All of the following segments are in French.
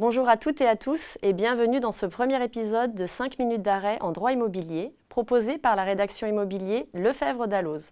Bonjour à toutes et à tous et bienvenue dans ce premier épisode de 5 minutes d'arrêt en droit immobilier, proposé par la rédaction immobilier Lefebvre Dalloz.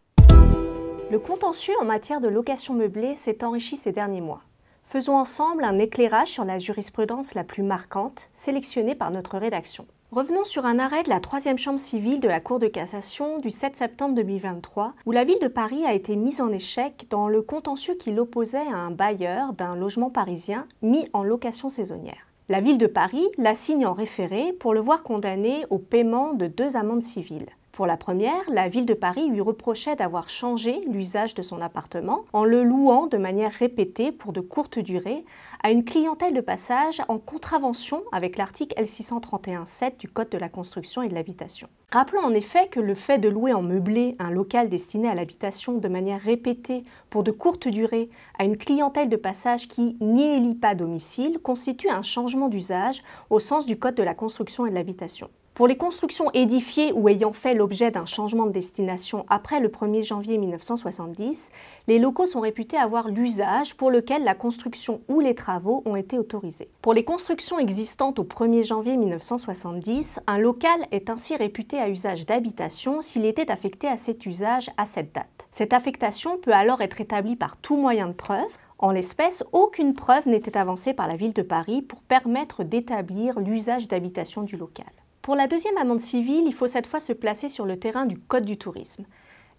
Le contentieux en matière de location meublée s'est enrichi ces derniers mois. Faisons ensemble un éclairage sur la jurisprudence la plus marquante, sélectionnée par notre rédaction. Revenons sur un arrêt de la 3e chambre civile de la Cour de cassation du 7 septembre 2023, où la ville de Paris a été mise en échec dans le contentieux qui l'opposait à un bailleur d'un logement parisien mis en location saisonnière. La ville de Paris l'assigne en référé pour le voir condamné au paiement de 2 amendes civiles. Pour la première, la ville de Paris lui reprochait d'avoir changé l'usage de son appartement en le louant de manière répétée pour de courtes durées à une clientèle de passage en contravention avec l'article L631-7 du Code de la construction et de l'habitation. Rappelons en effet que le fait de louer en meublé un local destiné à l'habitation de manière répétée pour de courtes durées à une clientèle de passage qui n'y élit pas domicile constitue un changement d'usage au sens du Code de la construction et de l'habitation. Pour les constructions édifiées ou ayant fait l'objet d'un changement de destination après le 1er janvier 1970, les locaux sont réputés avoir l'usage pour lequel la construction ou les travaux ont été autorisés. Pour les constructions existantes au 1er janvier 1970, un local est ainsi réputé à usage d'habitation s'il était affecté à cet usage à cette date. Cette affectation peut alors être établie par tout moyen de preuve. En l'espèce, aucune preuve n'était avancée par la ville de Paris pour permettre d'établir l'usage d'habitation du local. Pour la 2e amende civile, il faut cette fois se placer sur le terrain du Code du tourisme.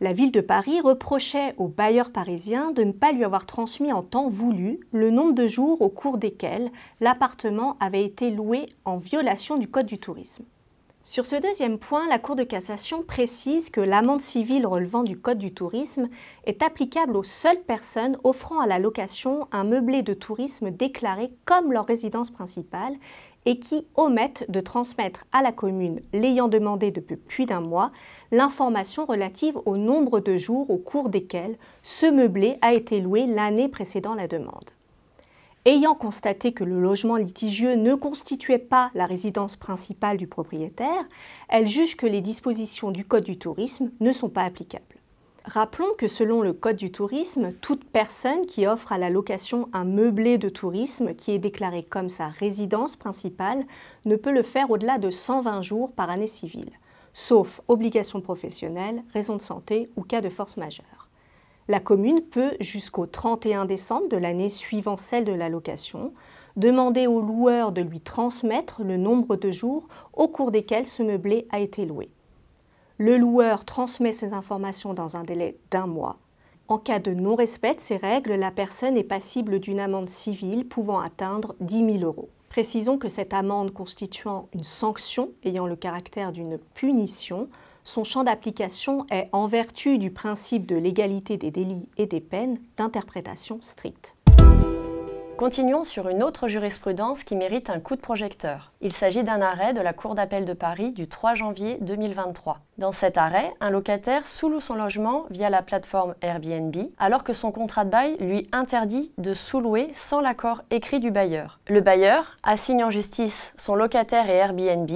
La ville de Paris reprochait au bailleur parisien de ne pas lui avoir transmis en temps voulu le nombre de jours au cours desquels l'appartement avait été loué en violation du Code du tourisme. Sur ce deuxième point, la Cour de cassation précise que l'amende civile relevant du Code du tourisme est applicable aux seules personnes offrant à la location un meublé de tourisme déclaré comme leur résidence principale et qui omettent de transmettre à la commune l'ayant demandé depuis plus d'1 mois l'information relative au nombre de jours au cours desquels ce meublé a été loué l'année précédant la demande. Ayant constaté que le logement litigieux ne constituait pas la résidence principale du propriétaire, elle juge que les dispositions du Code du tourisme ne sont pas applicables. Rappelons que selon le Code du tourisme, toute personne qui offre à la location un meublé de tourisme qui est déclaré comme sa résidence principale ne peut le faire au-delà de 120 jours par année civile, sauf obligation professionnelle, raison de santé ou cas de force majeure. La commune peut, jusqu'au 31 décembre de l'année suivant celle de la location, demander au loueur de lui transmettre le nombre de jours au cours desquels ce meublé a été loué. Le loueur transmet ces informations dans un délai d'1 mois. En cas de non-respect de ces règles, la personne est passible d'une amende civile pouvant atteindre 10 000 €. Précisons que cette amende constituant une sanction ayant le caractère d'une punition, son champ d'application est, en vertu du principe de l'égalité des délits et des peines, d'interprétation stricte. Continuons sur une autre jurisprudence qui mérite un coup de projecteur. Il s'agit d'un arrêt de la Cour d'appel de Paris du 3 janvier 2023. Dans cet arrêt, un locataire sous-loue son logement via la plateforme Airbnb, alors que son contrat de bail lui interdit de sous-louer sans l'accord écrit du bailleur. Le bailleur assigne en justice son locataire et Airbnb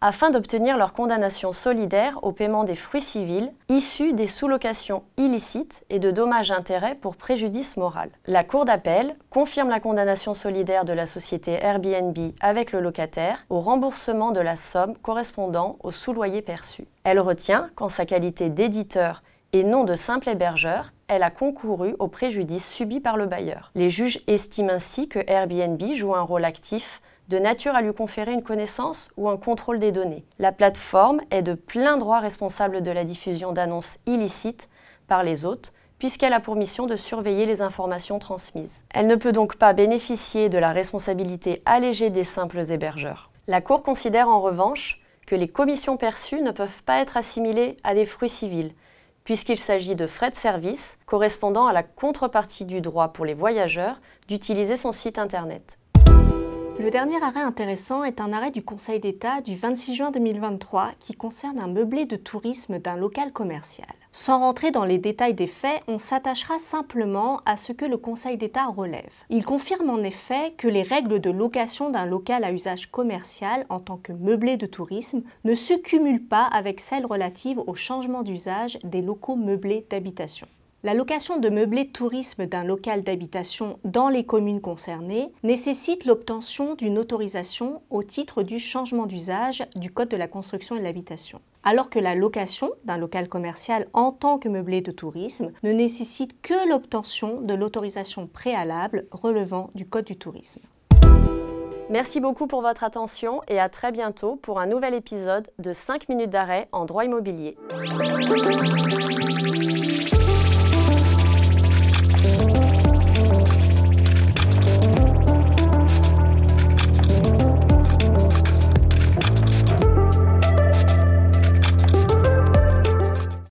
afin d'obtenir leur condamnation solidaire au paiement des fruits civils issus des sous-locations illicites et de dommages-intérêts pour préjudice moral. La Cour d'appel confirme la condamnation solidaire de la société Airbnb avec le locataire au remboursement de la somme correspondant au sous-loyer perçu. Elle retient qu'en sa qualité d'éditeur et non de simple hébergeur, elle a concouru au préjudice subi par le bailleur. Les juges estiment ainsi que Airbnb joue un rôle actif de nature à lui conférer une connaissance ou un contrôle des données. La plateforme est de plein droit responsable de la diffusion d'annonces illicites par les hôtes, puisqu'elle a pour mission de surveiller les informations transmises. Elle ne peut donc pas bénéficier de la responsabilité allégée des simples hébergeurs. La Cour considère en revanche que les commissions perçues ne peuvent pas être assimilées à des fruits civils, puisqu'il s'agit de frais de service correspondant à la contrepartie du droit pour les voyageurs d'utiliser son site internet. Le dernier arrêt intéressant est un arrêt du Conseil d'État du 26 juin 2023 qui concerne un meublé de tourisme d'un local commercial. Sans rentrer dans les détails des faits, on s'attachera simplement à ce que le Conseil d'État relève. Il confirme en effet que les règles de location d'un local à usage commercial en tant que meublé de tourisme ne se cumulent pas avec celles relatives au changement d'usage des locaux meublés d'habitation. La location de meublés de tourisme d'un local d'habitation dans les communes concernées nécessite l'obtention d'une autorisation au titre du changement d'usage du Code de la construction et de l'habitation, alors que la location d'un local commercial en tant que meublé de tourisme ne nécessite que l'obtention de l'autorisation préalable relevant du Code du tourisme. Merci beaucoup pour votre attention et à très bientôt pour un nouvel épisode de 5 minutes d'arrêt en droit immobilier.